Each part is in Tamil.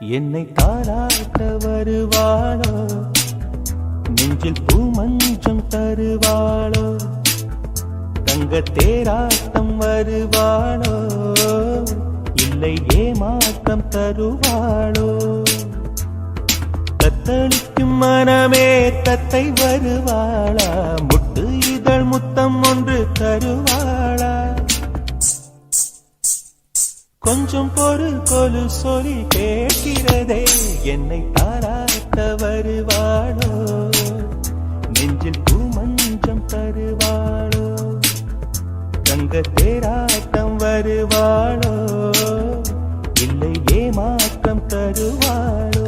என்னை தாராட்ட வருவாளோ, நெஞ்சில் பூமஞ்சம் தருவாளோ, தங்க தேராட்டம் வருவாளோ, இல்லை ஏமாற்றம் தருவாளோ. தத்தளிக்கும் மனமே தத்தை வருவாளா, முட்டு இதழ் முத்தம் ஒன்று தருவாளா. கொஞ்சம் பொறு கொலு சொல்லி கேட்கிறதே, என்னை தாராட்ட வருவாளோ, நெஞ்சில் பூமஞ்சம் தருவாளோ, தங்க தேராட்டம் வருவாளோ, இல்லை ஏமாற்றம் தருவாளோ.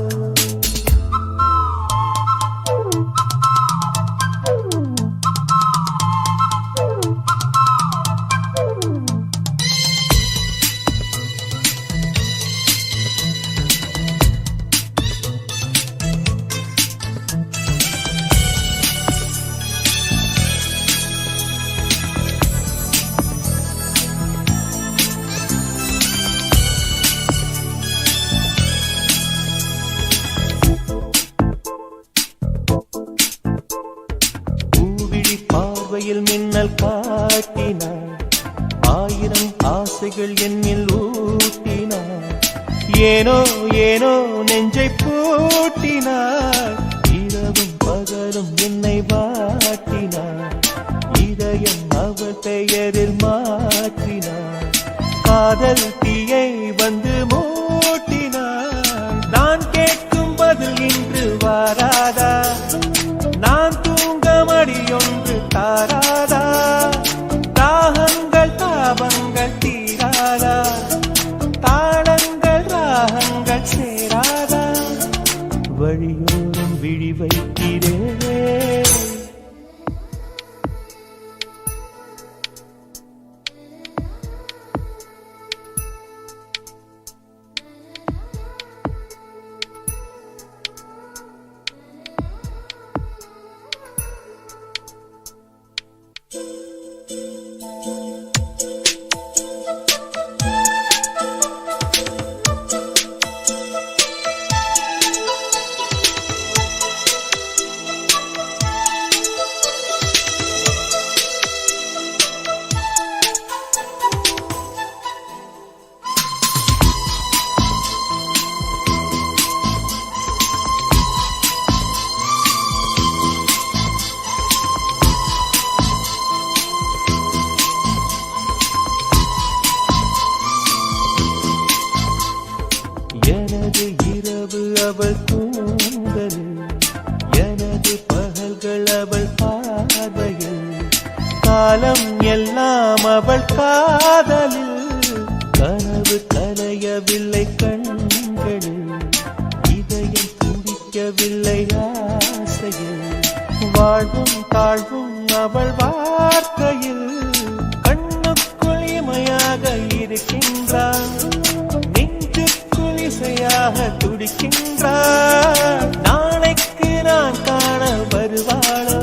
பார்வையில் மின்னல் காட்டினார், ஆயிரம் ஆசைகள் என்னில் ஊட்டினார், ஏனோ ஏனோ நெஞ்சை பூட்டினார், இரவும் பகலும் என்னை வாட்டினார், இதயம் அவள் பெயரில் மாற்றினார், காதல் தீயை வந்து மூட்டினார். நான் கேட்கும் பதில் இன்று வாராதா, நான் தூங்க மடியொன்று தாராதா, தாகங்கள் தாபங்கள் தீராதா, தாளங்கள் ராகங்கள் சேராதா, வழியோரம் விழி வைக்கிறேன். எனது இரவு அவள் தூங்கலில், எனது பகல்கள் அவள் பார்வையில், காலம் எல்லாம் அவள் காதலில், கனவு கலையவில்லை கண்களில், இதயம் துடிக்கவில்லை ஆசையில், வாழ்வும் தாழ்வும் அவள் வார்த்தையில், கண்ணுக்குள் இமையாக இருக்கின்றான், இசையாக துடிக்கின்றார். நாளைக்கு நான் காண வருவாளோ,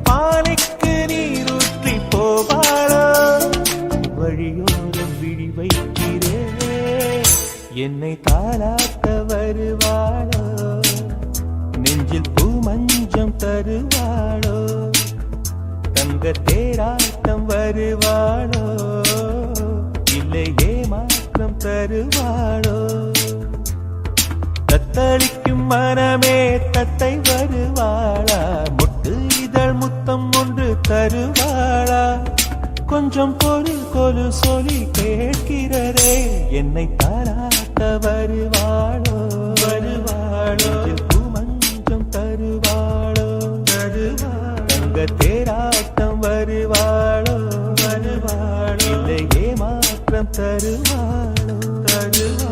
பாலைக்கு நீரூற்றி போவாளோ, வழியோரம் விழி வைக்கிறேன். என்னை தாராட்ட வருவாளோ, நெஞ்சில் பூமஞ்சம் தருவாளோ, தங்க தேராட்டம் வருவாளோ, இல்லை ஏமாற்றம் தருவாளோ. தத்தளிக்கும் மனமே தத்தை வருவாளா, முட்டு இதழ் முத்தம் ஒன்று தருவாளா. கொஞ்சம் பொறு கொலு சொல்லி கேட்கிறதே, என்னை தாராட்ட வருவாளோ, வருவாளோ, பூமஞ்சம் தருவாளோ, தருவாளோ, தங்க தேராட்டம் வருவாளோ, வருவாளோ, இல்லை ஏமாற்றம் தருவாளோ, தருவாளோ.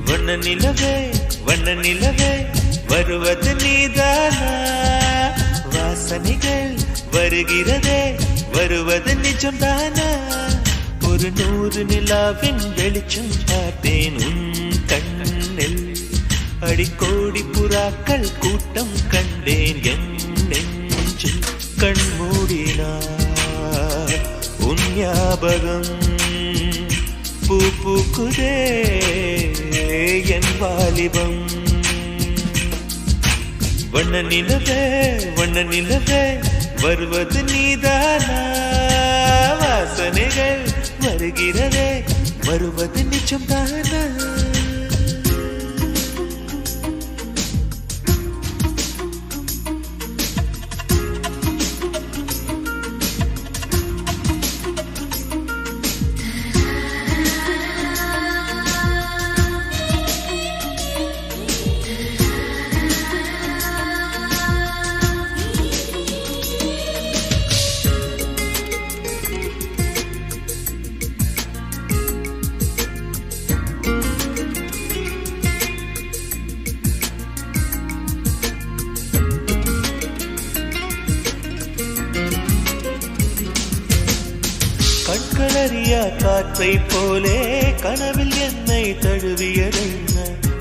வண்ண நிலவே வண்ண நிலவே வருவது நீதானா வாசனைகள் வருகிறதே வருவது நிஜம்தானா ஒரு 100 நிலாவின் வெளிச்சம் பார்த்தேன் உன் கண்ணில் அடிக்கோடி புறாக்கள் கூட்டம் கண்டேன் என் நெஞ்சில் கண்மூடினார் உன் ஞாபகம் பூ பூக்குதே என் வாலிபம் வண்ண நிலவே வருவது நீதானா வாசனைகள் வருகிறதே வருவது நிஜம்தானா கண்களறியா காற்றை போலே கனவில் என்னை தழுவியதென்ன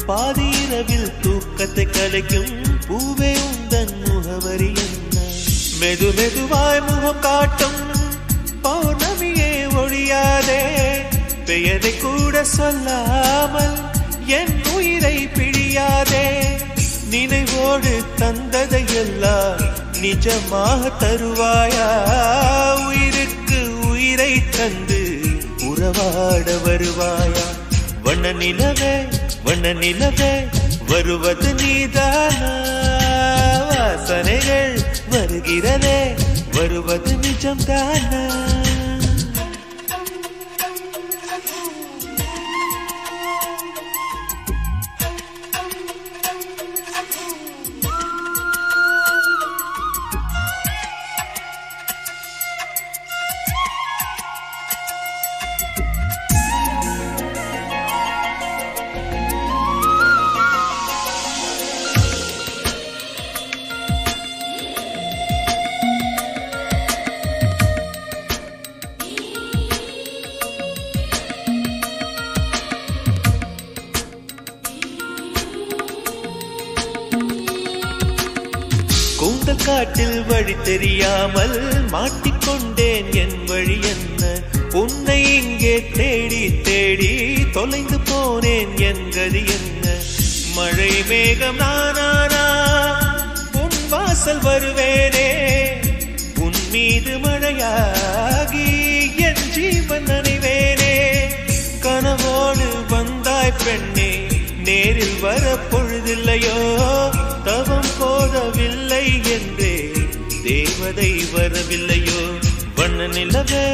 பாதி இரவில் தூக்கத்தை கலைக்கும் பூவே உந்தன் முகவரி என்ன மெது மெதுவாய் முகம் காட்டும் பௌர்ணமியே ஒழியாதே பெயரை கூட சொல்லாமல் என் உயிரை பிழியாதே நினைவோடு தந்ததையெல்லாம் நிஜமாக தருவாயா உயிருக்கு உயிரை தந்து உறவாட வருவாயா வண்ண நிலவே வருவது நீதானா வாசனைகள் வருகிறதே வருவது நிஜம்தானா கூந்தல் காட்டில் வழி தெரியாமல் மாட்டிக்கொண்டேன் என் வழி என்ன உன்னை இங்கே தேடி தேடி தொலைந்து போனேன் என் கதி என்ன மழை மேகம் நானானா உன் வாசல் வருவேனே உன் மீது மழையாகி என் ஜீவன் நனைவேனே கனவோடு வந்தாய் பெண்ணே நேரில் வர பொழுதில்லையோ தவம் போதவில்லை என்றே தேவதை வரவில்லையோ வண்ண நிலவே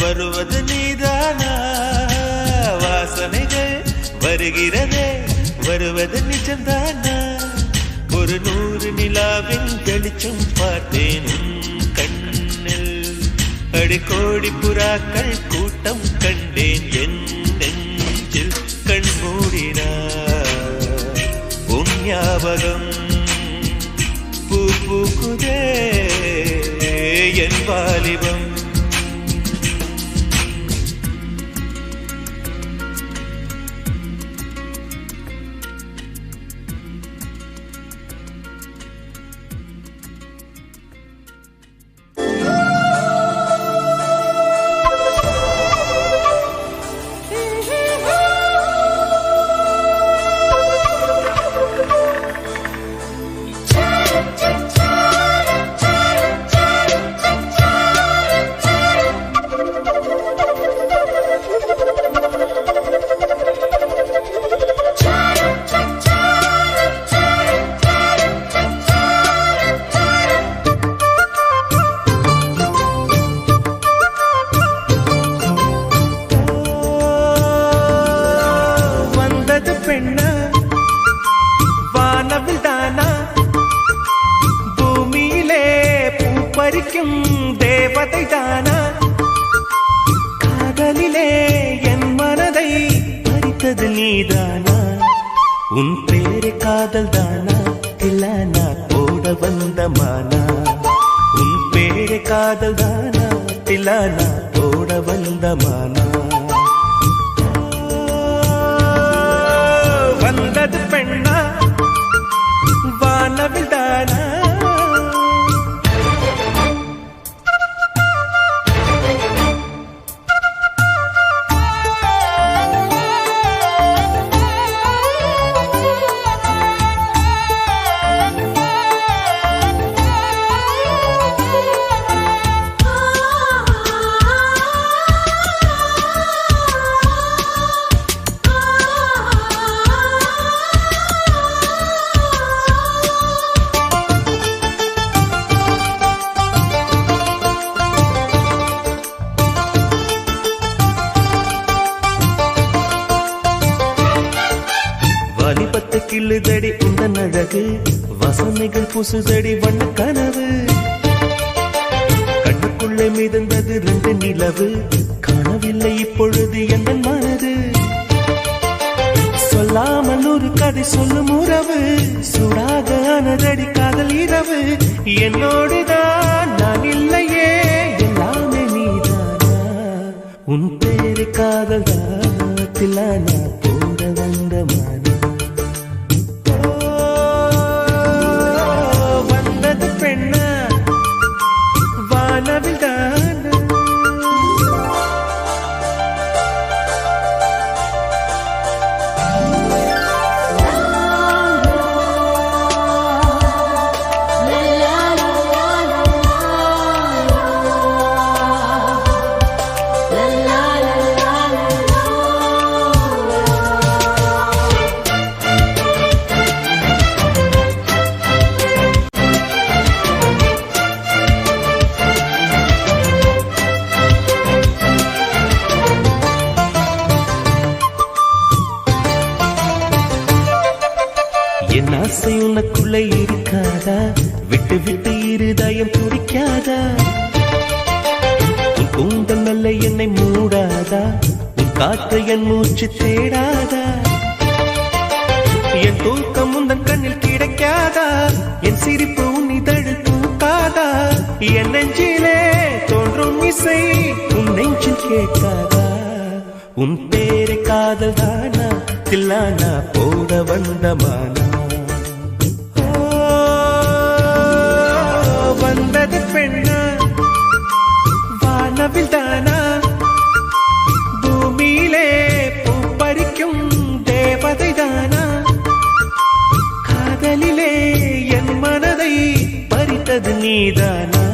வருவது நீதானா வாசனைகள் வருகிறதே வருவது நிஜம்தானா ஒரு 100 நிலாவின் வெளிச்சம் பார்த்தேன் கண்ணில் அடிக்கோடி புறாக்கள் கூட்டம் கண்டேன் என் நெஞ்சில் கண்மூடினார் உன் ஞாபகம் பூ பூக்குதே என் வாலிபம் பறிக்கும் தேவதை தானா காதலிலே என் மனதை பறித்தது நீதானா உன் பேரு காதல் தானா தில்லானா போட வந்த மானா உன் பேரு காதல் தானா தில்லானா போட வந்த மானா வந்தது பெண்ணா வானவில் தானா வாலிபத்து கிள்ளுதடி உந்தன் அழகு வசனைகள் புசுதடி வண்ண கனவு கண்ணுக்குள்ளே மிதந்தது 2 நிலவு காணவில்லை இப்பொழுது என் மனது சொல்லாமல் ஒரு கதை சொல்லும் உறவு சூடாக ஆனதடி காதல் இரவு என்னோடுதான் நான் இல்லையே எல்லாமே நீதானா உன் பேரு காதல் தானா போட வந்த மானா என் ஆசை உனக்குள்ளே இருக்காதா விட்டு விட்டு இருதயம் துடிக்காதா உன் கூந்தல் நல்ல என்னை மூடாதா உன் காற்று என் மூச்சு தேடாதா என் தூக்கம் உந்தன் கண்ணில் கிடைக்காதா என் சிரிப்பு உன் இதழில் பூக்காதா என் நெஞ்சிலே தோன்றும் இசை உன் நெஞ்சில் கேட்காதா உன் பேரு காதல் தானா தில்லானா போட வந்த மானா வந்தது பெண்ணா வானவில் தானா பூமியிலே பூ பறிக்கும் தேவதை தானா காதலிலே என் மனதை பறித்தது நீதானா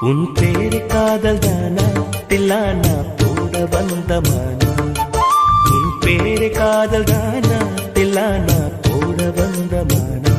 உன் பேரு காதல் தானா தில்லானா போட வந்த மானா உன் பேரு காதல் தானா தில்லானா போட வந்த மானா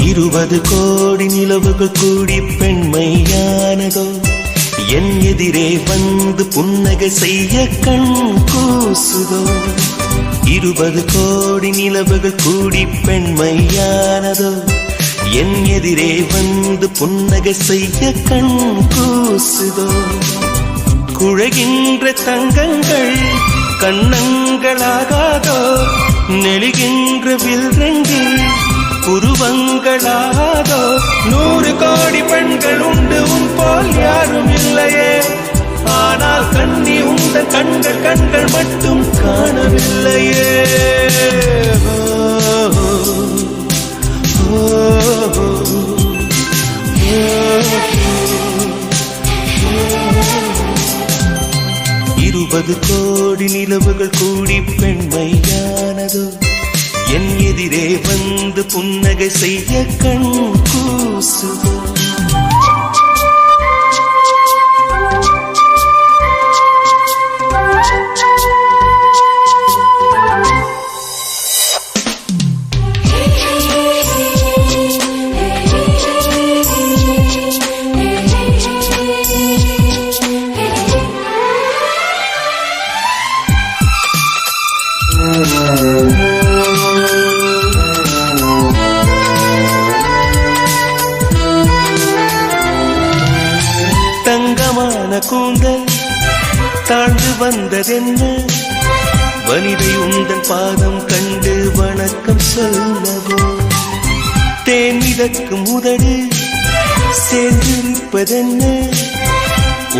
இருபது கோடி நிலவுகள் கூடி பெண்மையானதோ என் எதிரே வந்து புன்னகை செய்ய கண் கூசுதோ 20 கோடி நிலவுகள் கூடி பெண்மையானதோ என் எதிரே வந்து புன்னகை செய்ய கண் கூசுதோ குழைகின்ற தங்கங்கள் கண்ணங்களாகாதோ நெளிகின்ற வில்ரங்கள் புருவங்களாதோ 100 கோடி பெண்கள் உண்டு உன் போல் யாரும் இல்லையே ஆனால் கண்ணி உண்ட கண்கள் கண்கள் மட்டும் காணவில்லையே 20 கோடி நிலவுகள் கூடி பெண்மையானதோ என் எதிரே வந்து புன்னகை செய்ய கண் கூசுதோ தங்கமான கூந்தல் தாழ்ந்து வந்ததென்ன வனிதை உந்தன் பாதம் கண்டு வணக்கம் சொல்லவோ தேன் மிதக்கும் உதடு சேர்ந்திருப்பதென்ன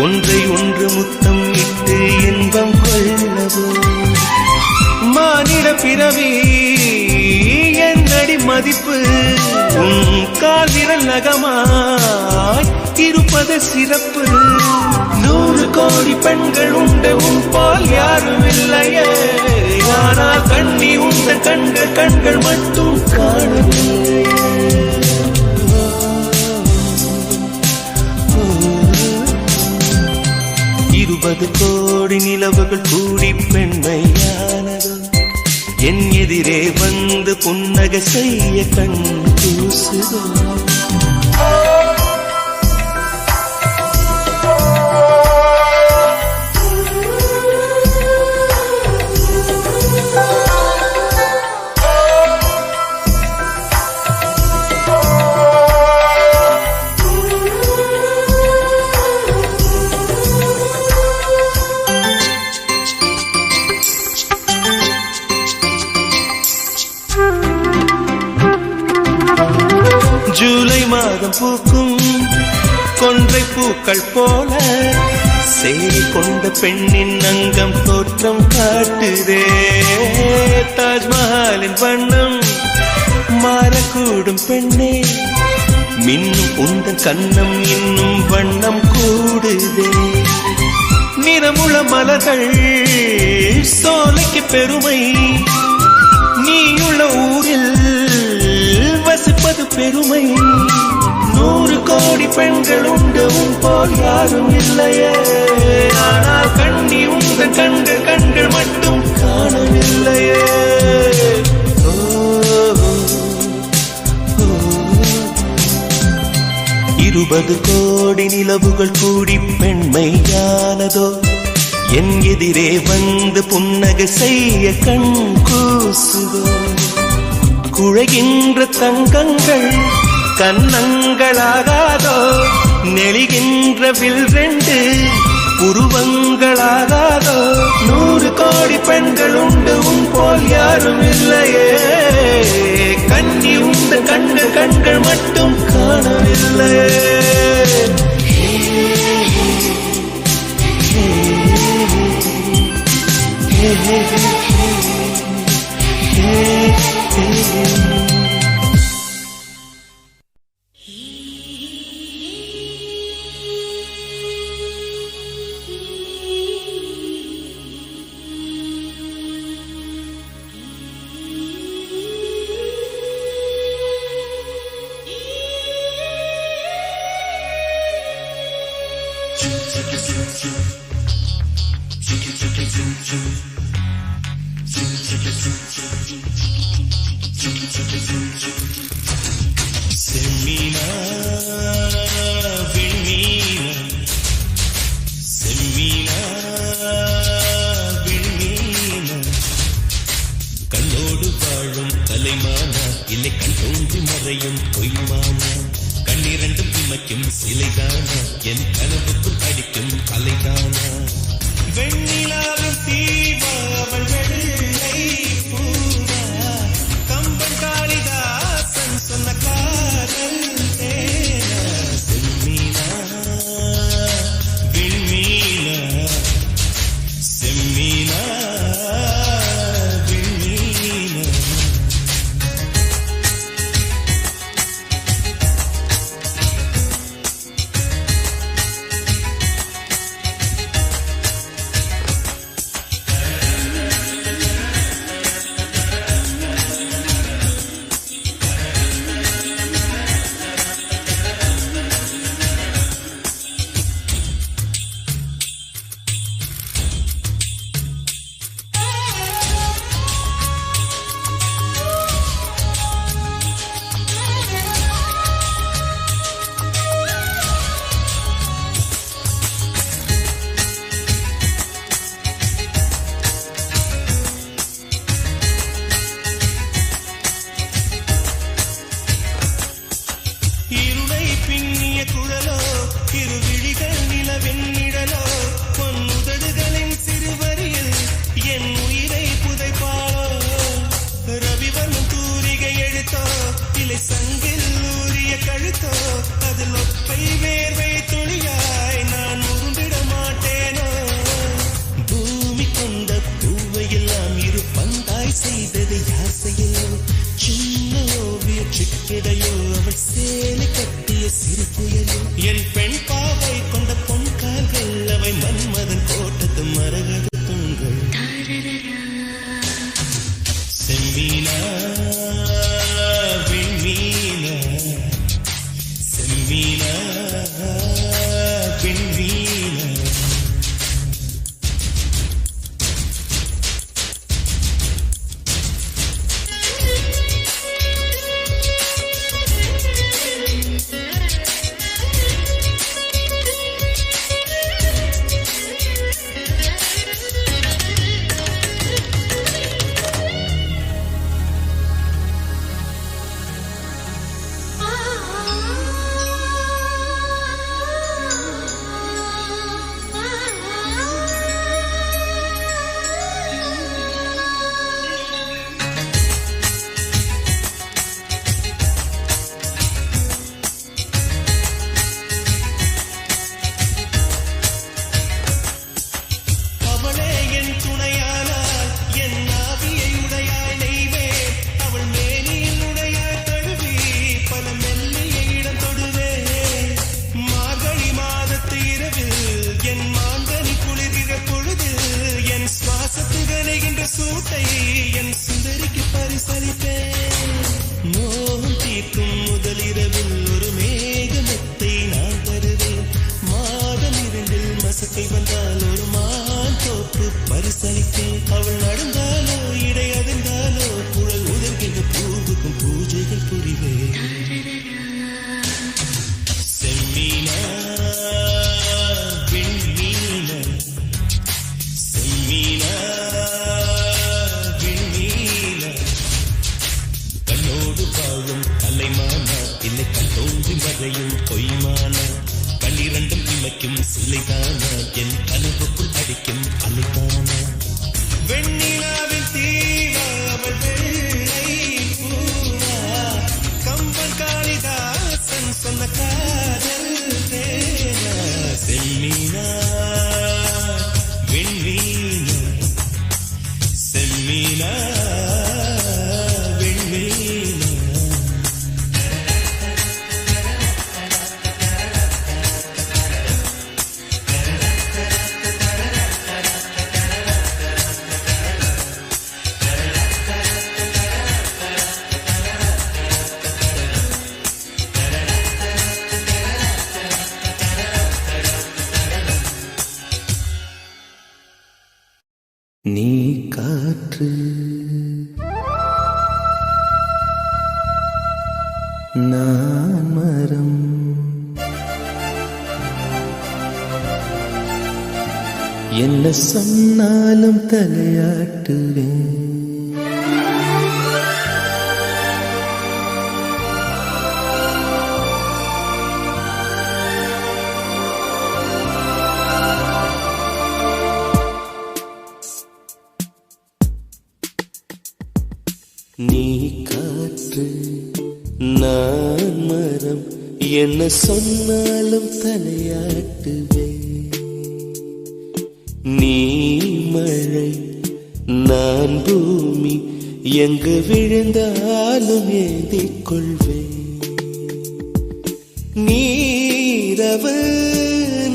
ஒன்றை ஒன்று முத்தம் இட்டு இன்பம் கொள்ளவோ மானிட பிறவி என்னடி மதிப்பு உன் கால் விரல் நகமாய் இருப்பது சிறப்பு 100 கோடி பெண்கள் உண்டு உன் போல் யாரும் இல்லையே ஆனால் கண்ணி உந்த கண்கள் மட்டும் காணவில்லையே 20 கோடி நிலவுகள் கூடி பெண்மையானதோ என் எதிரே வந்து புன்னகை செய்ய கண் கூசுதோ ஜூலை மாதம் பூக்கும் கொன்றை பூக்கள் போல சேரி கொண்ட பெண்ணின் அங்கம் தோற்றம் காட்டுதே தாஜ்மஹாலின் வண்ணம் மாறக்கூடும் பெண்ணே மின்னும் உந்தன் கண்ணம் இன்னும் வண்ணம் கூடுதே நிறமுள மலர்கள் சோலைக்கு பெருமை நீயுள்ள ஊரில் வசிப்பது பெருமை 100 கோடி பெண்கள் உண்டு உன் போல் யாரும் இல்லையே ஆனால் கண்ணி உந்தன் கண்கள் மட்டும் காணவில்லையே 20 கோடி நிலவுகள் கூடி பெண்மையானதோ என் எதிரே வந்து புன்னகை செய்ய கண் கூசுதோ குழைகின்ற தங்கங்கள் கன்னங்களாகாதோ நெளிகின்ற வில் 2 உருவங்களாகாதோ 100 கோடி பெண்கள் உண்டு உன் போல் யாரும் இல்லையே கண்ணி உந்த கண்கள் மட்டும் காணவில்லையே கண்ணோடு வாழும் கலைமானா இல்லை கண் தோன்றி மறையும் பொய்மானா கண்ணிரண்டும் இமைக்கும் சிலைதானா என் கனவுக்குள் அடிக்கும் கலைதானா வெண்ணிலாவின் தீபா அவள் வெள்ளை பூவா கம்பன் காளிதாசன் சொன்ன காதல் தேனா நிலவின் நிழலோ பொன் உதடுகளின் சிறுவரியில் என் உயிரை புதைப்பாளோ ரவிவர்மன் தூரிகை எழுத்தோ இலை சங்கில் ஊறிய கழுத்தோ அதில் ஒப்பை வேர்வை துளியாய் நான் உருண்டிட மாட்டேனோ பூமி கொண்ட பூவையெல்லாம் இரு பந்தாய் செய்தது யாசையிலோ சின்ன ஓவிய சிக்கிடையோ அவள் சேலை கட்டிய சிறு புயலோ என் பெண் பாவை கொண்ட பொன் கால்கள் அவை மன்மதன் கோட்டத்து மரகத தூண்கள் செம்மீனா விண்மீனா செம்மீனா விண்மீனா சூட்டை என் சுந்தரிக்கு பரிசளிப்பேன் மோகம் தீர்க்கும் முதலிரவில் ஒரு மேகமத்தை நான் தருவேன் மாதம் இரண்டில் மசக்கை வந்தால் ஒரு மான் தோப்பு பரிசளிப்பேன் அவள் நடந்தாலோ இடை அதிர்ந்தாலோ குழல் உதர்கின்ற பூவுக்கும் பூஜைகள் புரிவேன் செம்மீனா விண்மீனா செம்மீனா இல்லை கண் தோன்றி வரையும் பொய்மானா கண்ணிரண்டும் இமைக்கும் சிலைதானா என் கனவுக்குள் அடிக்கும் அலைதானா வெண்ணிலாவில் தீவா அவள் வெள்ளை பூவா கம்பன் காளிதாசன் சொன்ன காதல் தேனா செம்மீனா வெண்மீனா செம்மீனா நீ காற்று நான் மரம் என்ன சொன்னாலும் தலையாட்டுவேன் நீ காற்று நான் மரம் என்ன சொன்னாலும் தலையாட்டுவேன் நீ மழை நான் பூமி எங்கு விழுந்தாலும் ஏந்திக் கொள்வேன் நீரவு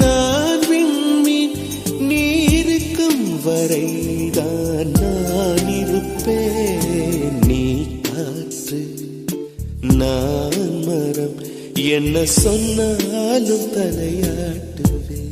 நான் விண்மீன் நீருக்கும் வரைதான் நான் இருப்பேன் நீ காற்று நான் மரம் என்ன சொன்னாலும் தலையாட்டுவேன்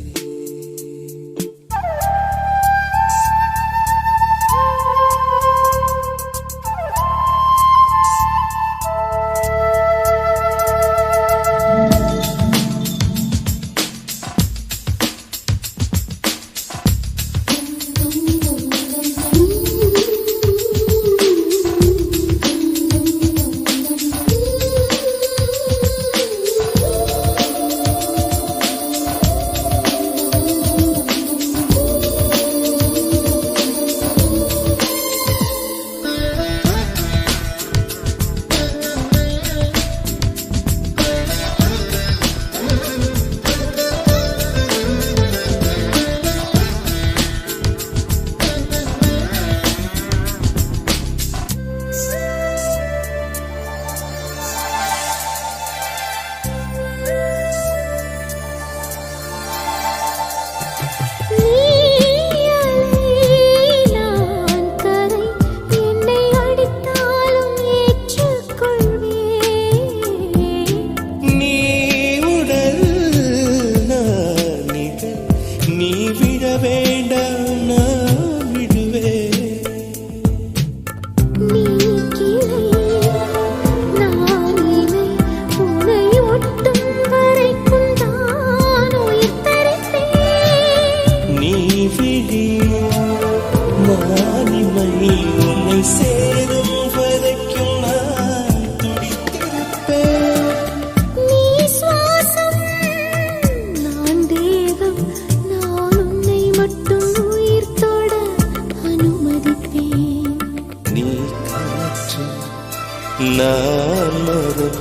நான் மரம்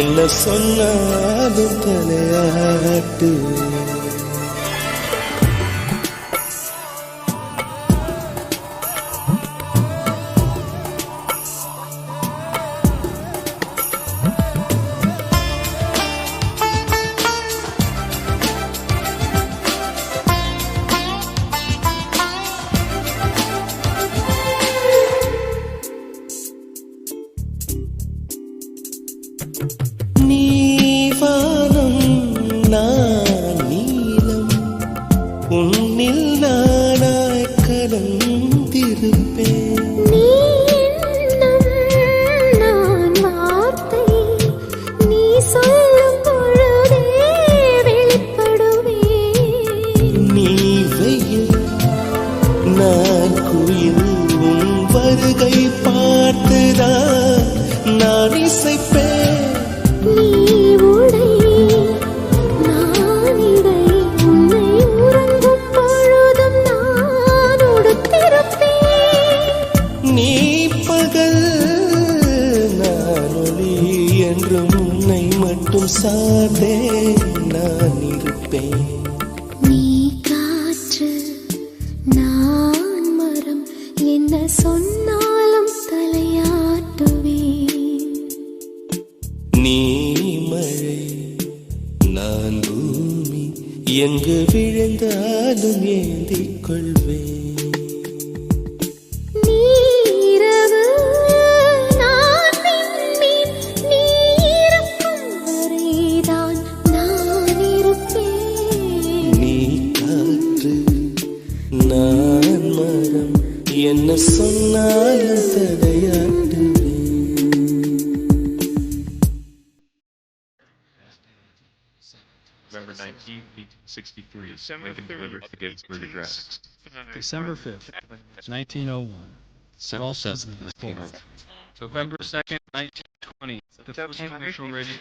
என்ன சொன்னாலும் தலையாட்டு. நீவானம் நான் நீலம் உன்னில் நானாய் கலந்திருப்பேன். நீ எண்ணம் நான் வார்த்தை நீ சொல்லும் பொழுதே வெளிப்படுவேன். நீ வெயில் நான் குயில் உன் வருகை பார்த்துதான் நான் இசைப்பேன். நீ உடை நான் இடை உன்னை உறங்கும் பொழுதும் நான் உடுத்திருப்பேன். நீ பகல் நான் ஒளி என்றும் உன்னை மட்டும் சார்ந்தே நான் இருப்பேன். நீ காற்று நான் மரம் என்ன சொன்னாலும் தலையாட்டுவேன். நீ மழை நான் பூமி எங்கு விழுந்தாலும் ஏந்திக் கொள்வேன். நீரவு நான் விண்மீன் நீ இருக்கும் வரைதான் நான் இருப்பேன். நீ காற்று நான் மரம் என்ன சொன்னாலும் தடையாட்டுவேன். November 19th, 1863. Lincoln delivered the Gettysburg Address. December 5th, 1901. Tulsa, Oklahoma. November 2nd, 1920. The first commercial radio.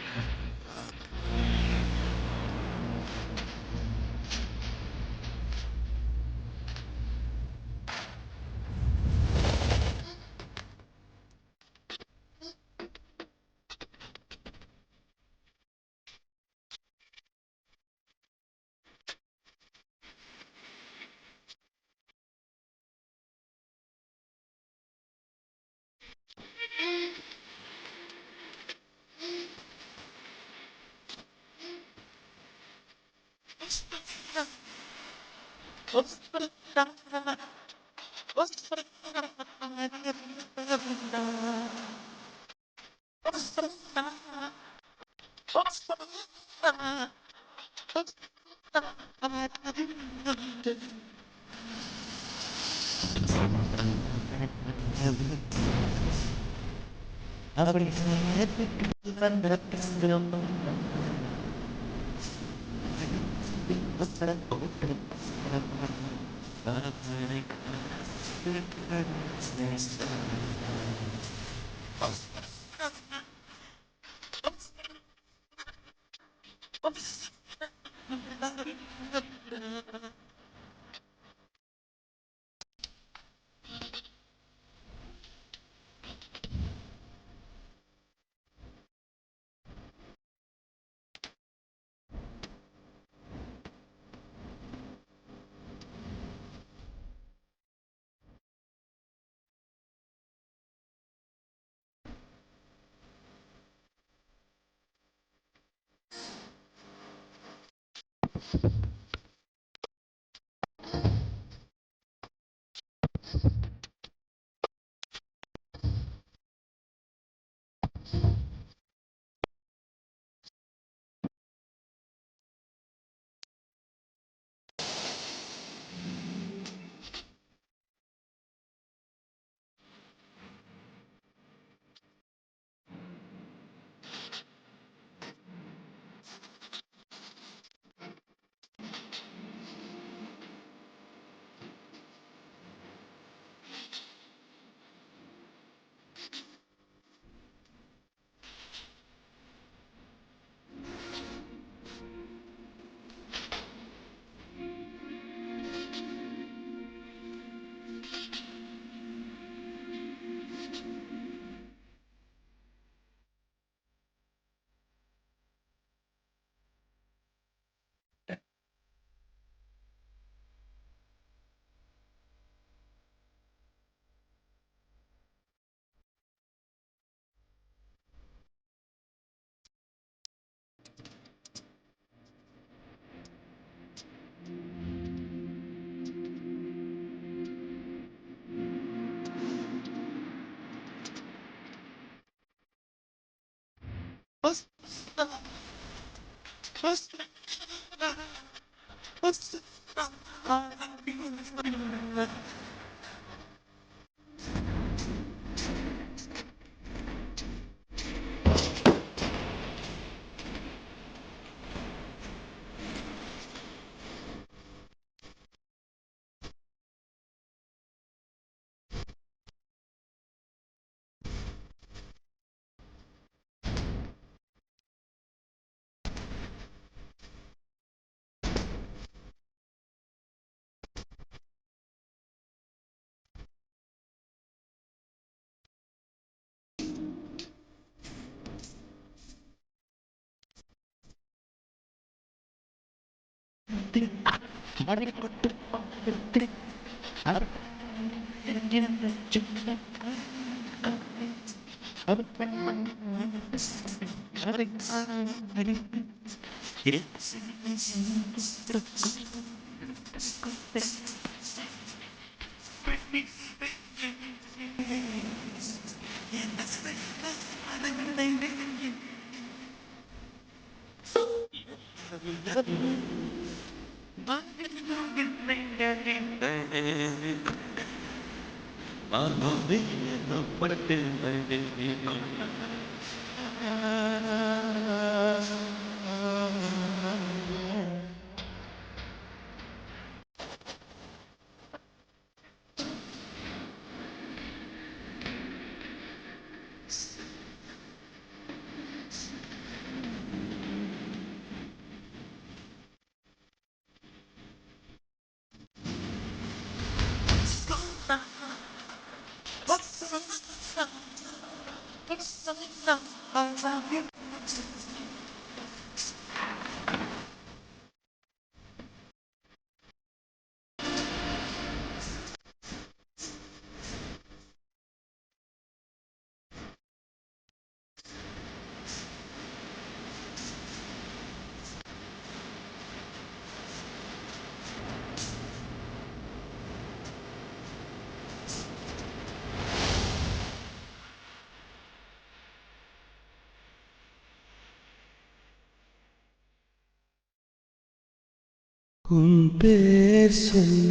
உன் பேர் சொல்ல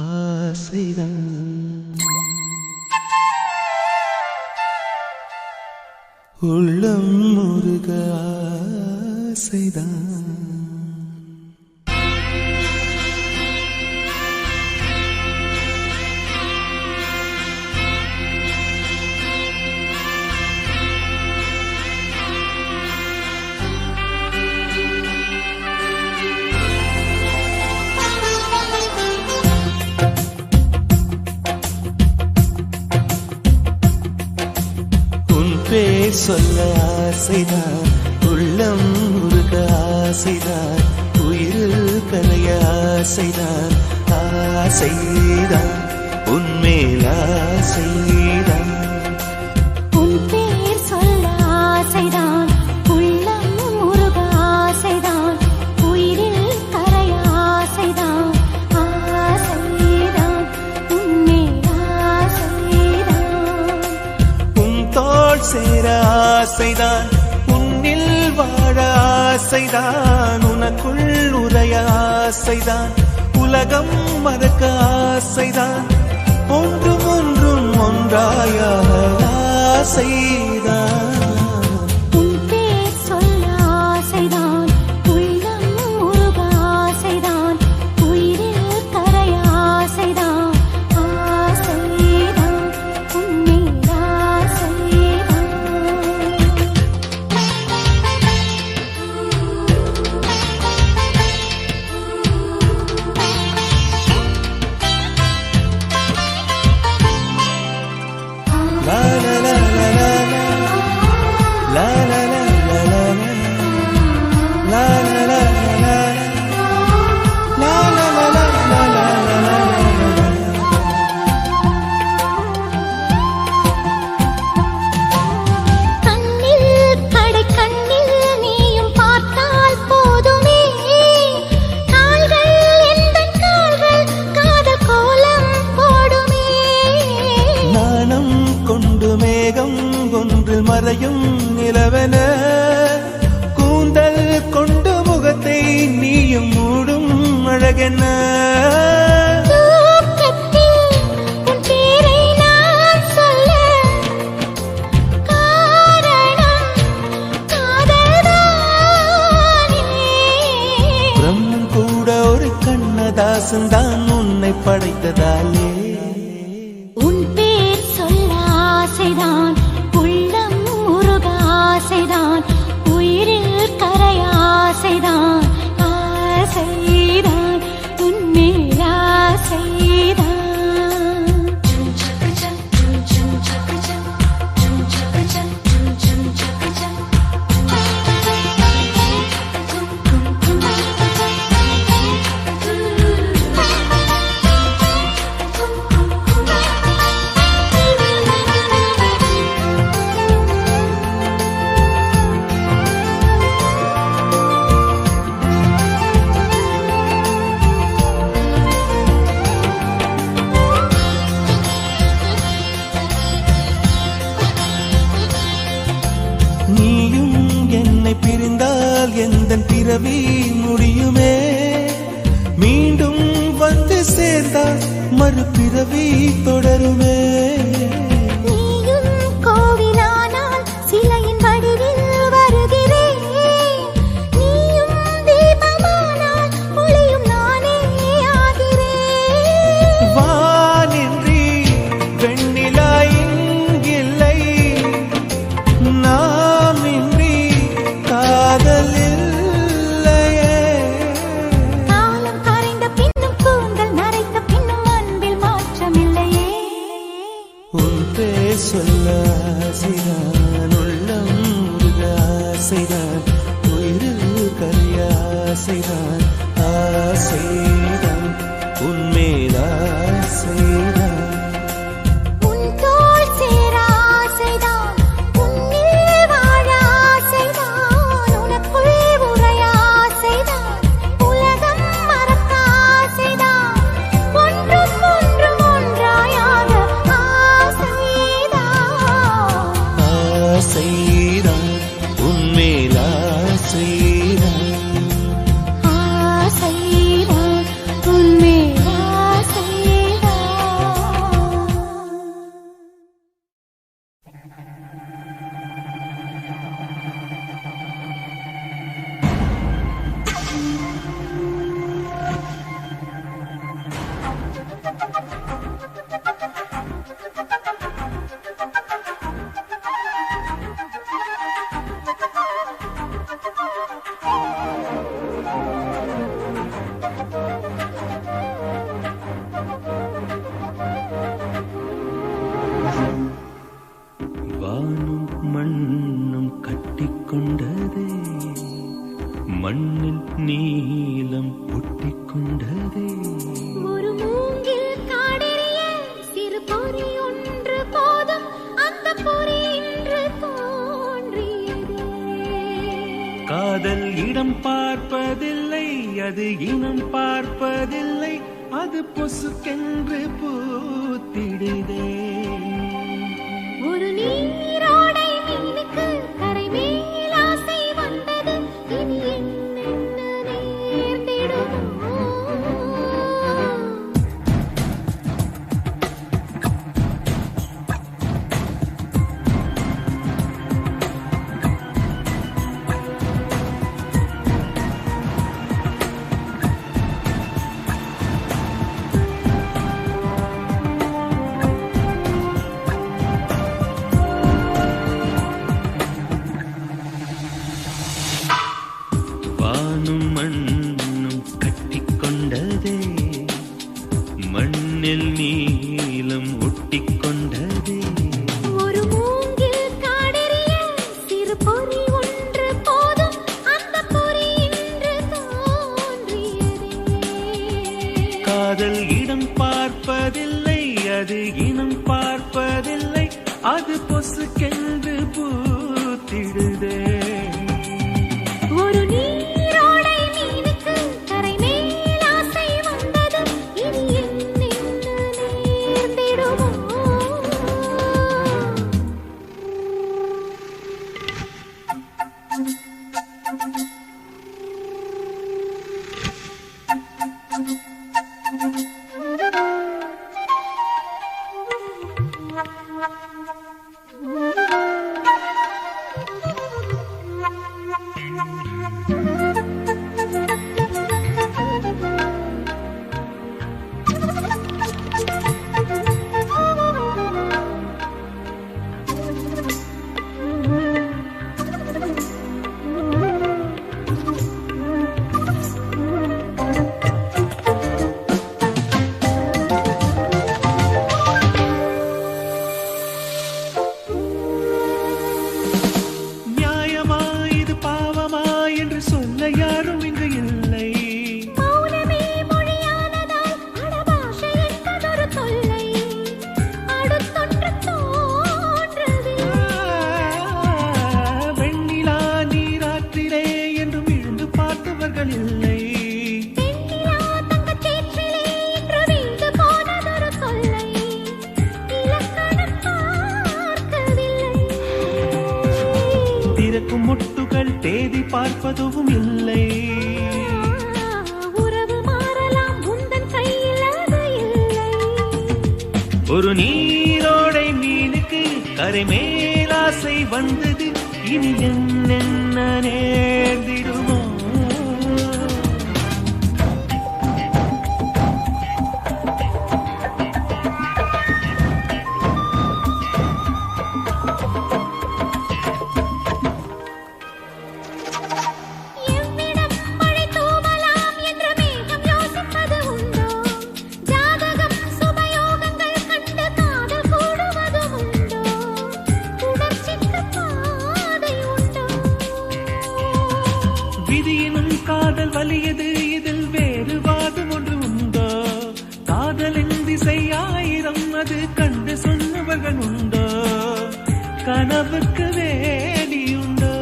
ஆசைதான், உள்ளம் முருக ஆசைதான். பேர் சொல்ல ஆசைதான், உள்ளம் முருக ஆசைதான், உயிரில் கலைய ஆசைதான், ஆசைதான் உன்மேல் ஆசைதான். உன் பேர் சொல்ல ஆசைதான், உள்ளம் முருக ஆசைதான், உயிரில் கரைய ஆசைதான், ஆசைதான் உன்மேல் ஆசைதான். உன் தோள் சேர ஆசைதான், உன்னில் வாழ ஆசைதான், உனக்குள் உரைய ஆசைதான், உலகம் மறக்க ஆசைதான், ஒன்றும் ஒன்றும் ஒன்றாய ஆசைதான். உன் பேர் சொல்ல ஆசைதான், உள்ளம் முருக ஆசைதான், உயிரில் கரைய ஆசைதான், ஆசைதான் உன்மேல் ஆசைதான். La la la la la la. அழகென்ன தூக்கத்தில் உன் பேரை நான் சொல்ல காரணம் காதல்தானே. பிரம்மன் கூட ஒரு கண்ணதாசன் தான் உன்னை படைத்ததாலே உன் பேர் சொல்ல ஆசைதான் உள்ளம் உருக ஆசைதான் உயிரில் கரைய ஆசைதான் ஆசைதான் உன்மேல் ஆசைதான். நீயும் என்னை பிரிந்தால் எந்தன் பிறவி முடியுமே மீண்டும் வந்து சேர்ந்தால் மறுபிறவி தொடருமே நீயும் கோவிலானால் சிலையின் வடிவில் வருகிறேன் நீயும் தீபமானால் ஒளியும் நானே ஆகிறேன். வானின்றி வெண்ணிலா இங்கில்லை நாம் இன்றி காதல் இல்லையே காலம் கரைந்த பின்னும் கூந்தல் நரைத்த பின்னும் அன்பில் மாற்றமில்லையே. உன் பேர் சொல்ல ஆசைதான் உள்ளம் உருக ஆசைதான் உயிரில் கரைய ஆசைதான் ஆசைதான் உன்மேல் ஆசைதான் உன் தோள் சேர ஆசைதான் உன்னில் வாழ ஆசைதான் உனக்குள் உறைய ஆசைதான் உலகம் மறக்க ஆசைதான் ஒன்றும் ஒன்றும் ஒன்றாயாக ஆசைதான். ஆசைதான் உன்மேல் ஆசைதான் ஆசைதான் உன்மேல் ஆசைதான். வானும் மண்ணும் கட்டிக்கொண்டதே மண்ணில் நீலம் ஒட்டிக்கொண்டதே ஒரு மூங்கில் காடெரிய சிறு பொறி ஒன்று போதும் அந்த பொறி இன்று தோன்றியதே. காதல் இடம் பார்ப்பதில்லை அது இனம் பார்ப்பதில்லை அது பொசுக்கென்று பூத்திடுதே ஒரு நீரோடை மீனுக்கு கரை மேல் ஆசை வந்தது இனி என்னென்ன நேர்ந்திடுமோ. வானும் மண்ணும் கட்டிக்கொண்டதே மண்ணில் நீலம் ஒட்டிக்கொண்டதே ஒரு மூங்கில் காடெரிய சிறு பொறி ஒன்று போதும் அந்த பொறி இன்று தோன்றியதே. காதல் இடம் பார்ப்பதில்லை அது இனம் பார்ப்பதில்லை அது பொசுக்கென்று பூத்திடுதே ஒரு நீரோடை மீனுக்கு கரை மேல் ஆசை வந்தது இனி என்னென்ன நேர்ந்திடுமோ. பார்ப்பதும் இல்லை. உறவு மாறலாம் உந்தன் கையில் அது இல்லை. ஒரு நீரோடை மீனுக்கு கரை மேலாசை வந்தது, இனி என்னென்ன நேர்ந்திடுமோ. எவ்விடம் மழை தூவலாம் என்று மேகம் யோசிப்பது உண்டோ? ஜாதகம் சுபயோகங்கள் கண்டு காதல் கூடுவது உண்டோ? உணர்ச்சிக்கு பாதை உண்டோ? விதியினும் காதல் வலியது, இதில் வேறு வாதம் ஒன்று உண்டோ? காதலின் திசை ஆயிரம், அது கண்டு சொன்னவர்கள் உண்டோ? கனவுக்கு வேலியுண்டோ?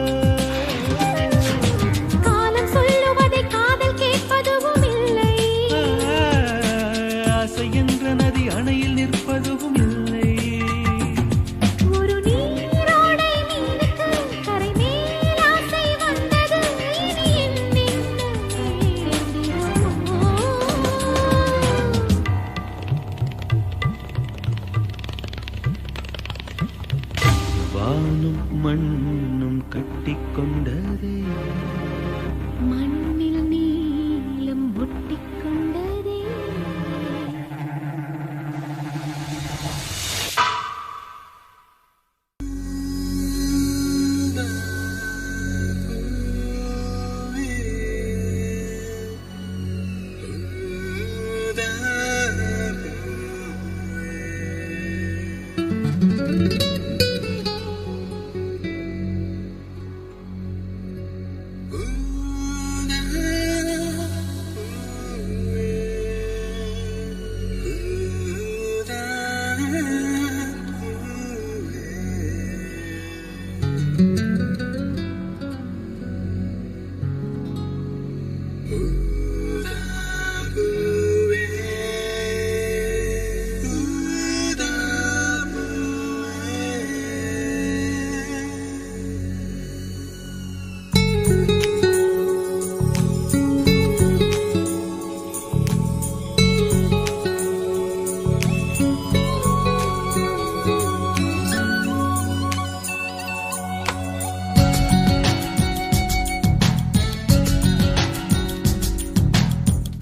காலம் சொல்லுவதை காதல் கேட்பதும் இல்லை. ஆசை என்ற நதி அணையில் நிற்பதும் இல்லை. ஒரு நீரோடை மீனுக்கு கரை மேல் ஆசை வந்தது, இனி என்னென்ன நேர்ந்திடுமோ. வானும் மண்ணும் கட்டிக்கொண்டதே, மண்ணில் நீலம் ஒட்டிக்கொண்டதே.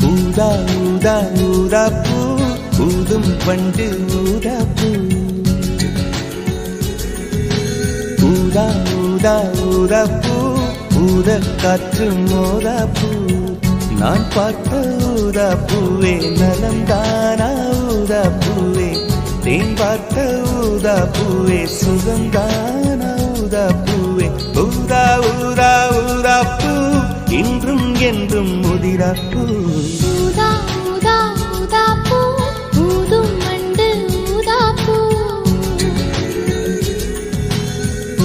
ஊதா ஊதா ஊதா பூ, ஊதும் பண்டு ஊதா பூ. ஊதா ஊதா ஊதா பூ, ஊத காற்று மோதா பூ. நான் பார்த்த ஊதா பூவே நலம்தானா ஊதா பூவே, தேன் பார்த்த ஊதா பூவே சுகம்தானா ஊதா பூவே. ஊதா ஊதா ஊதா பூ, இன்றும் என்றும் முதிரா பூ. ஊதா ஊதா ஊதா பூ, ஊதும் வண்டு ஊதா பூ.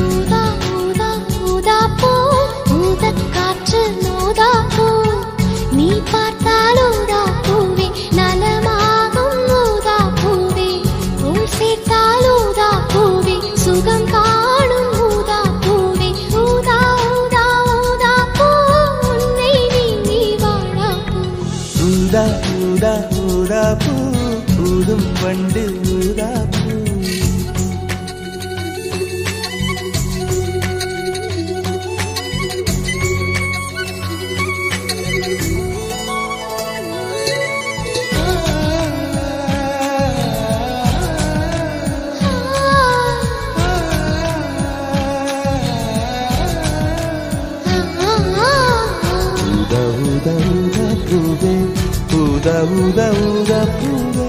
ஊதா ஊதா ஊதா பூ, ஊதக் காற்று மோதா பூ. நீ பார்த்தால் ஊதா பூவே நலமாகும் ஊதா பூவே, உள் சேர்த்தால் ஊதா பூவே சுகம் காணும் ஊதா பூவே. ஊதா ஊதா ஊதா பூ, உன்னை நீங்கி வாழா பூ. ஊதா ஊதா ஊதா பூ, ஊதும் வண்டு ஊதா பூ. ஊதா ஊதா ஊதா பூவே, ஊதா ஊதா ஊதா பூவே.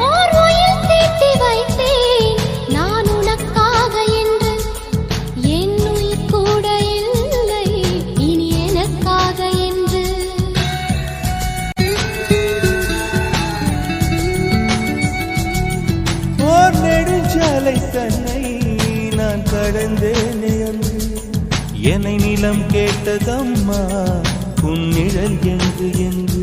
ஓர் உயிர் தீட்டி வைத்தேன் நான் உனக்காக என்று, என் உயிர் கூட இல்லை இனி எனக்காக என்று. ஓர் நெடுஞ்சாலை தன்னை நான் கடந்தேனே அன்று, என்னை நிலம் கேட்டதம்மா உன் நிழல் என்று.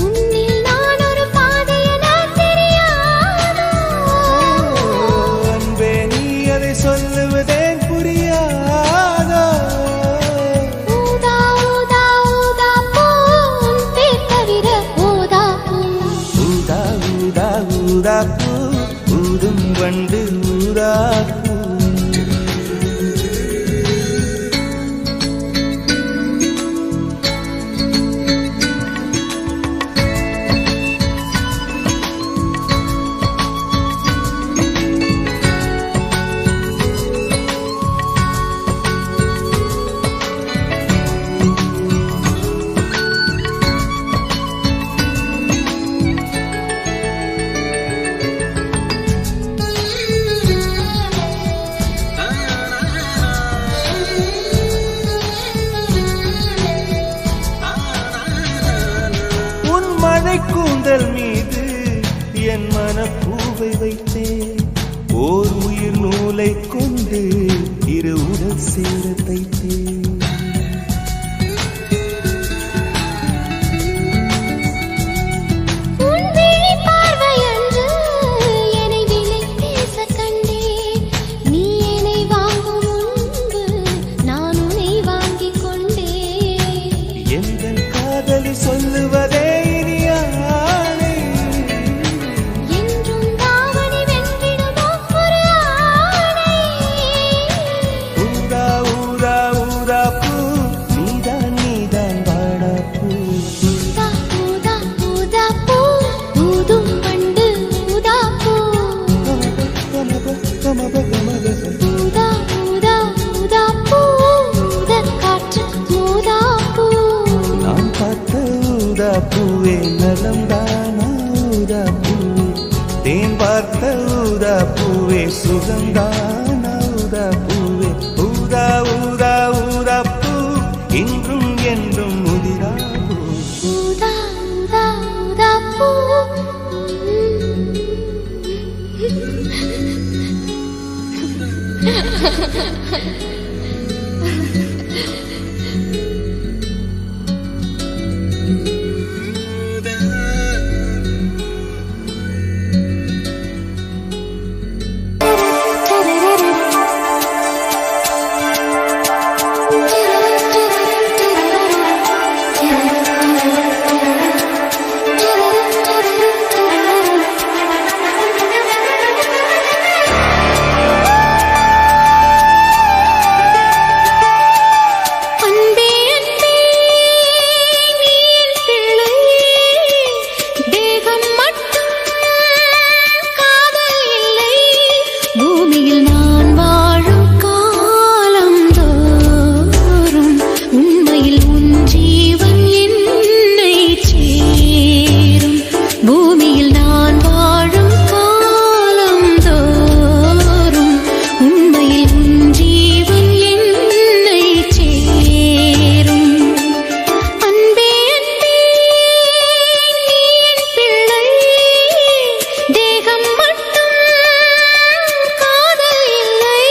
உன்னில் நான் ஒரு பாதை என தெரியாது. சேர தைத்தேன். உன் விழி பார்வையன்று என்னை விலை பேச கண்டேன். நீ என்னை வாங்கும் முன்பு நான் உன்னை வாங்கிக் கொண்டேன். எங்கள் காதலி சொல்லுவதே இனி ஆணை. என்றும் தாவணி வென்றிடுமோ ஒரு ஆணை. ஊதா ஊதா ஊதா பூ நீதான் நீதான் வாடா பூ. ஊதா ஊதா ஊதா பூ ஊதும் பண்டு ஊதா பூ. ஊதா ஊதா ஊதா பூ ஊதக் காற்று ஊதா பூ. நான் பார்த்த ஊதா பூவே நலம்தானா ஊதா பூவே. தேன் பார்த்த ஊதா பூவே சுகம்தானா ஊதா பூவே. ஊதா ஊதா ஊதா பூ இன்றும் என்றும் முதிரா பூ. ஊதா ஊதா ஊதா பூ. அன்பே அன்பே நீ என் பிள்ளை. தேகம் மட்டும் காதல் இல்லை. பூமியில் நான் வாழும் காலம் தோறும் உண்மையில் உன் ஜீவன் என்னை சேரும். பூமியில் நான் வாழும் காலம் தோறும் உண்மையில் உன் ஜீவன் என்னை சேரும். அன்பே அன்பே நீ என் பிள்ளை. தேகம் மட்டும் காதல் இல்லை.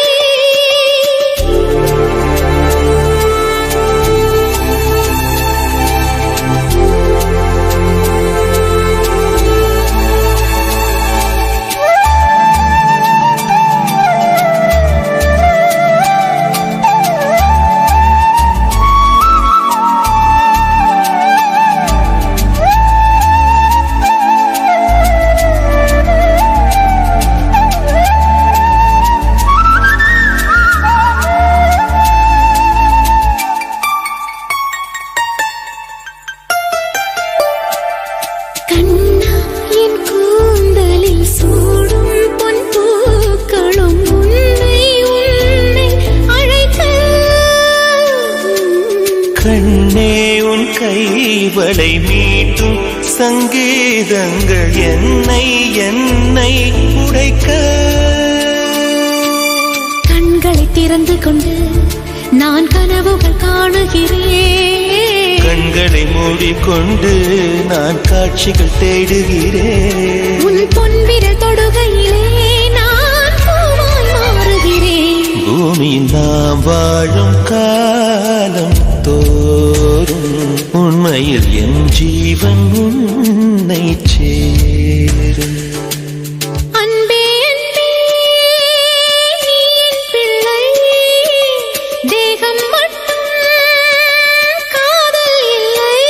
கண்ணா என் கூந்தலில் சூடும் பொன் பூக்களும் உன்னை உன்னை அழைக்க. கண்ணே உன் கைவளை மீட்டும் சங்கீதங்கள் என்னை என்னை உடைக்க. கண்களை திறந்து கொண்டு நான் கனவுகள் காணுகிறேன். கண்களை மூடிக்கொண்டு நான் காட்சிகள் தேடுகிறேன். உன் பொன்விரல் தொடுகையிலே நான் பூவாய் மாறுகிறேன். பூமியில் நாம் வாழும் காலம் தோறும் உண்மையில் என் ஜீவன் உன்னை சேரும். அன்பே அன்பே நீ என் பிள்ளை. தேகம் மட்டும் காதல் இல்லை.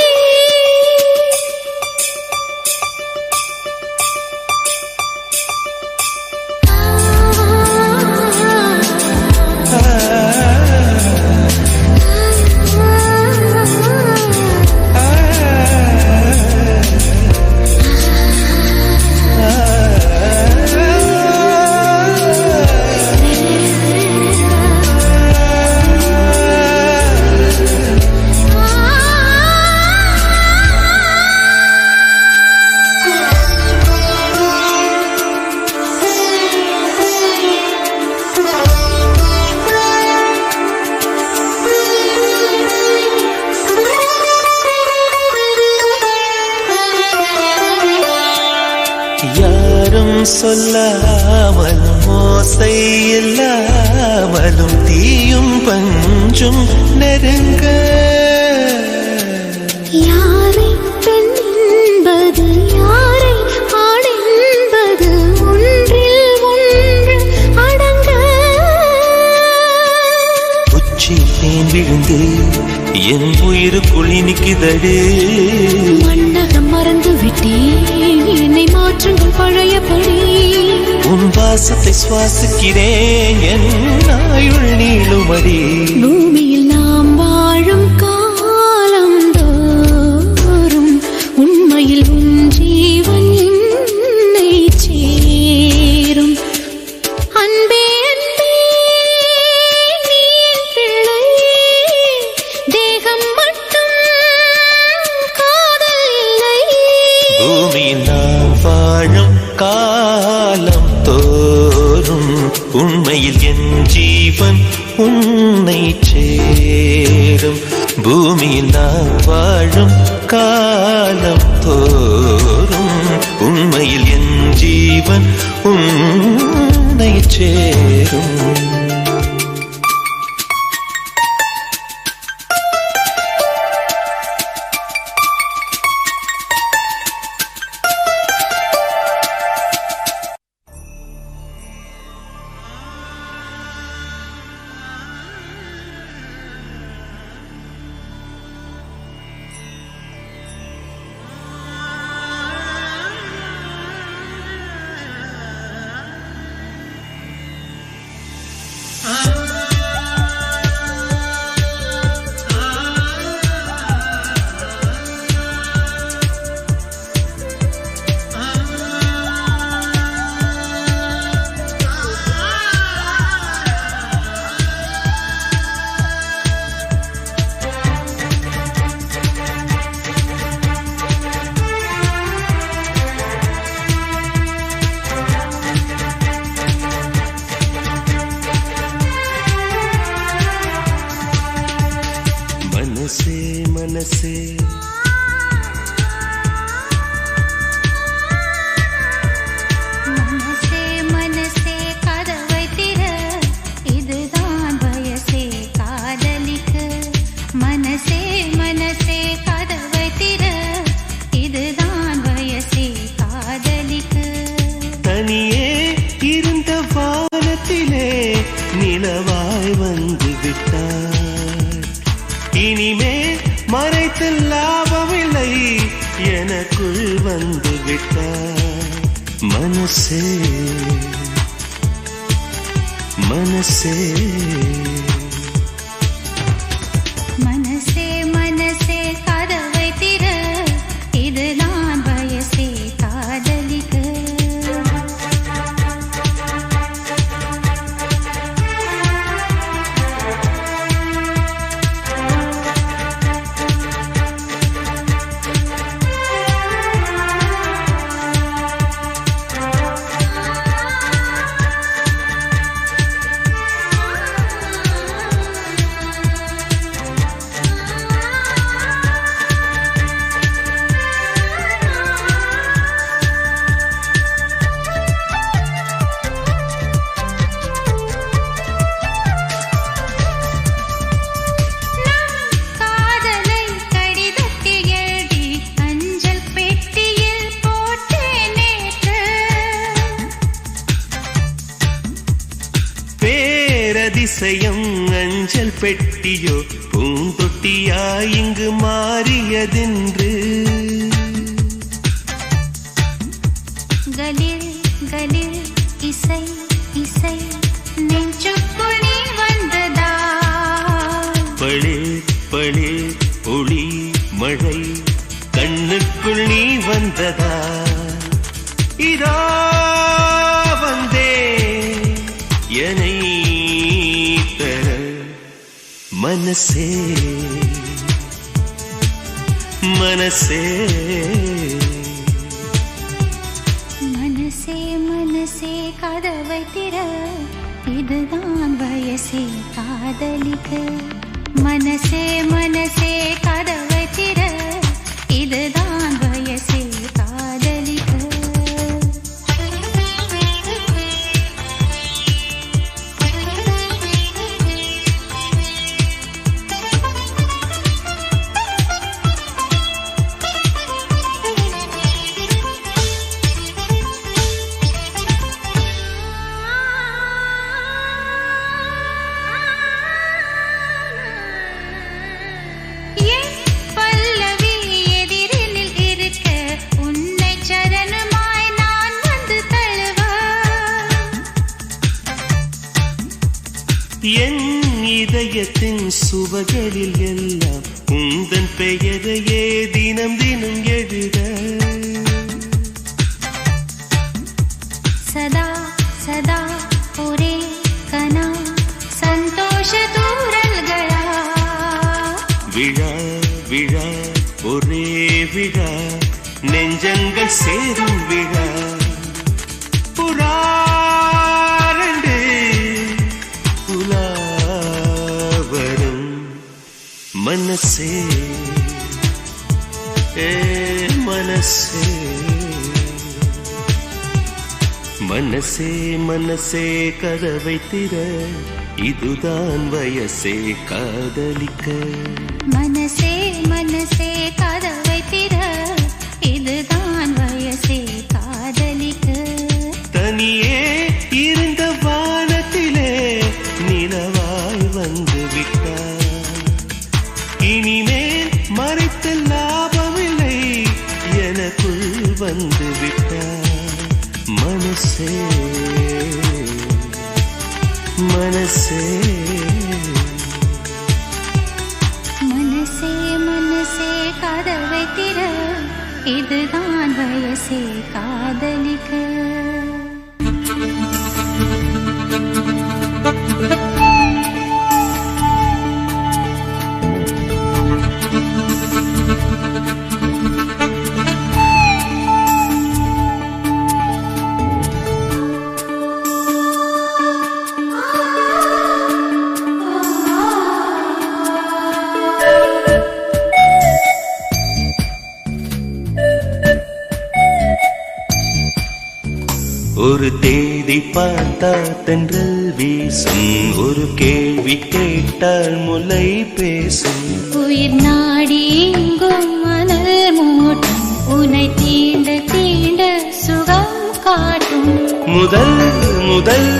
சொல்லாமல் ஓசை இல்லாமலும் தீயும் பஞ்சும் நெருங்க யாரை பெண் என்பது யாரை ஆண் என்பது ஒன்றில் ஒன்று அடங்க உச்சி தேன் விழுந்து என் உயிருக்குள் இனிக்குதடு மன்னகம் மறந்து விட்டேன் என்னை மாற்றுங்கள் பழையபடி உன் வாசத்தை சுவாசிக்கிறேன் என் ஆயுள் நீளுமடி பூமியில் நாம் வாழும் காலம் தோறும் உண்மையில் உன் ஜீவன் என்னை சேரும் அன்பே அன்பே நீ என் பிள்ளை தேகம் மட்டும் காதல் இல்லை பூமியில் நாம் வாழும் காலம் தோறும் உண்மையில் என் ஜீவன் உன்னை சேரும் பூமியில் நாம் வாழும் காலம் தோறும் உண்மையில் என் ஜீவன் உன்னை சேரும் மனசே மனசே மனசே மனசே கதவை திற இதுதான் வயசே காதலிக்க மனசே மனசே கதவை திற இதுதான் வயசே காதலிக்க தனியே இருந்த வானத்திலே நிலவாய் வந்து விட்டார் இனிமே மறைத்து லாபமில்லை எனக்குள் வந்து விட்டார் மனசே மனசே மனசே மனசே கதவை திற இதுதான் வயசே காதலிக்க அதிசயம் அஞ்சல் பெட்டியோ பூந்தொட்டியாய் இங்கு மாறியதென்று கலில் கலில் இசை இசை நெஞ்சுக்குள் நீ வந்ததா பளே பளே ஒளி மழை கண்ணுக்குள் நீ வந்ததா இதோ வந்தே என்னை தர மனசே மனசே மனசே மனசே கதவை திற இதுதான் வயசே காதலிக்க மனசே மனசே கதவை திற இதுதான் வயசே காதலிக்க என் இதயத்தின் சுவகளில் எல்லாம் உந்தன் பெயரையே தினம் தினம் எழுத சதா சதா ஒரே கனா சந்தோஷ தூரல்களா விழா விழா ஒரே விழா நெஞ்சங்கள் சேரும் விழா புறாரண்டு புலாவரும் மனசே மனசே மனசே மனசே கதவை திற இதுதான் வயசே காதலிக்க மனசே மனசே கதவை திற இதுதான் வயசே காதலிக்க தனியே இருந்த வானத்திலே நிலவாய் வந்து விட்டார் இனிமேல் மறைத்த லாபமில்லை எனக்குள் வந்து விட்டார் மனசே மனசே மனசே மனசே கதவை திற இதுதான் வயசே காதலிக்க ஒரு தேதி பார்த்தா தென்றல் வீசும் ஒரு கேள்வி கேட்டால் முலை பேசும் உயிர் நாடி எங்கும் மணல் மூட்டும் உன்னை தீண்ட தீண்ட சுகம் காட்டும் முதல் முதல்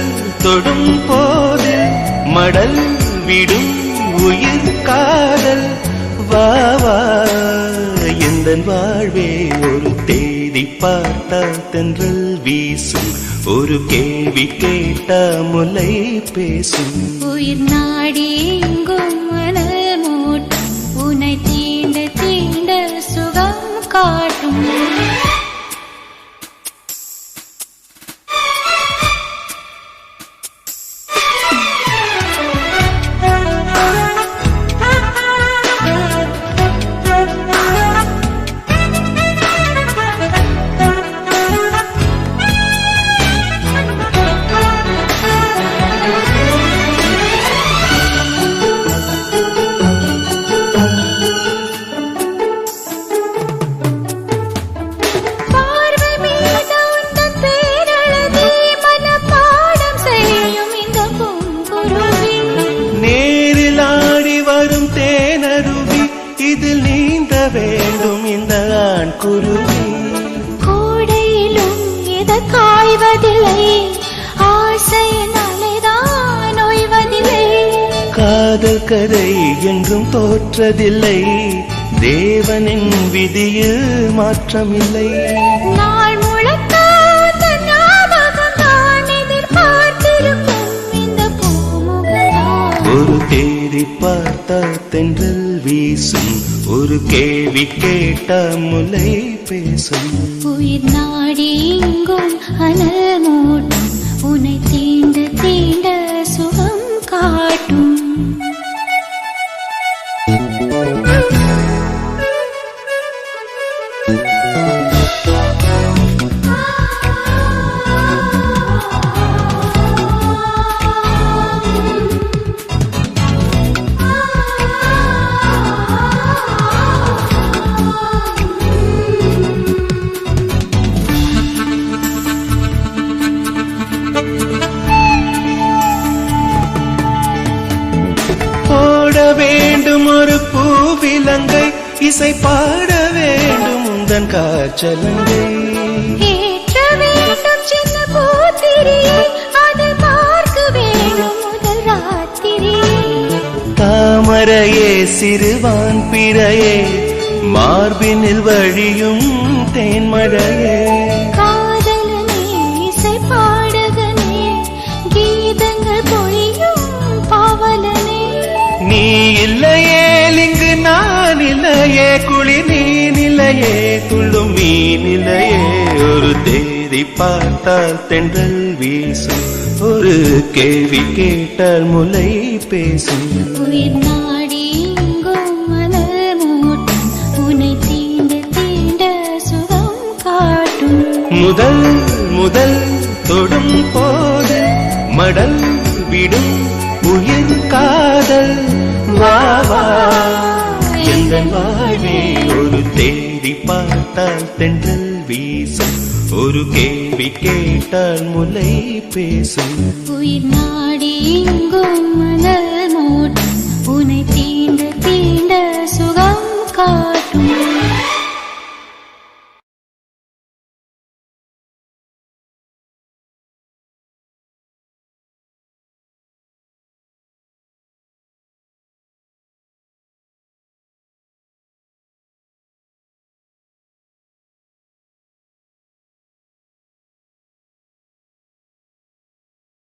தொடும் போது மடல் விடும் உயிர் காதல் வா வா எந்தன் வாழ்வே ஒரு தேதி பார்த்தா தென்றல் வீசும் ஒரு கேள்வி கேட்டா முலை பேசும் உயிர் நாடி எங்கும் மணல் மூட்டும் உன்னை தீண்ட தீண்ட சுகம் காட்டும் இதில் நீந்த வேண்டும் இந்த ஆண் குருவி கோடையிலும் எதை காய்வதில்லை ஆசையினாலேதான் ஓய்வதில்லை காதல் கதை என்றும் தோற்றதில்லை தேவனின் விதியில் மாற்றமில்லை நாள் முழுக்க தன் ஞாபகம் தான் எதிர்பார்த்திருக்கும் இந்த பூமுகதான் ஒரு தேடி பார்த்தா தென்றல் வீசும் ஒரு கேள்வி கேட்டா முலை பேசும் உயிர் நாடி எங்கும் அனல் மூட்டும் உன்னை தீண்ட தீண்ட சுகம் காட்டும் வேண்டும் ஒரு பூவிலங்கை இசை பாட வேண்டும் உந்தன் காற்றலங்கை ஏற்ற வேண்டும் சின்ன பூத்திரியை அதை பார்க்க வேண்டும் முதல் ராத்திரி தாமரையே சிறுவான் பிறையே மார்பினில் வழியும் தேன்மழையே காதலனே இசை பாடகனே கீதங்கள் பொழியும் பாவ நீ இல்லையே இங்கு நான் இல்லையே குளிர் நீ நிலையே துள்ளும் மீ நிலையே ஒரு தேதி பார்த்தால் தென்றல் வீசும் ஒரு கேள்வி கேட்டால் முலை பேசும் உயிர் நாடி எங்கும் மலர் மூட்டும் உன்னை தீண்ட தீண்ட சுகம் காட்டும் முதல் முதல் தொடும் போது மடல் விடும் உயிர் காதல் வா வா எந்த வாழ்வே ஒரு தேடி பார்த்தால் தென்றல் வீசும் ஒரு கேள்வி கேட்டால் முலை பேசும் உயிர் நாடி எங்கும் மலர் மூட்டும் உன்னை தீண்ட தீண்ட சுகம் காட்டும்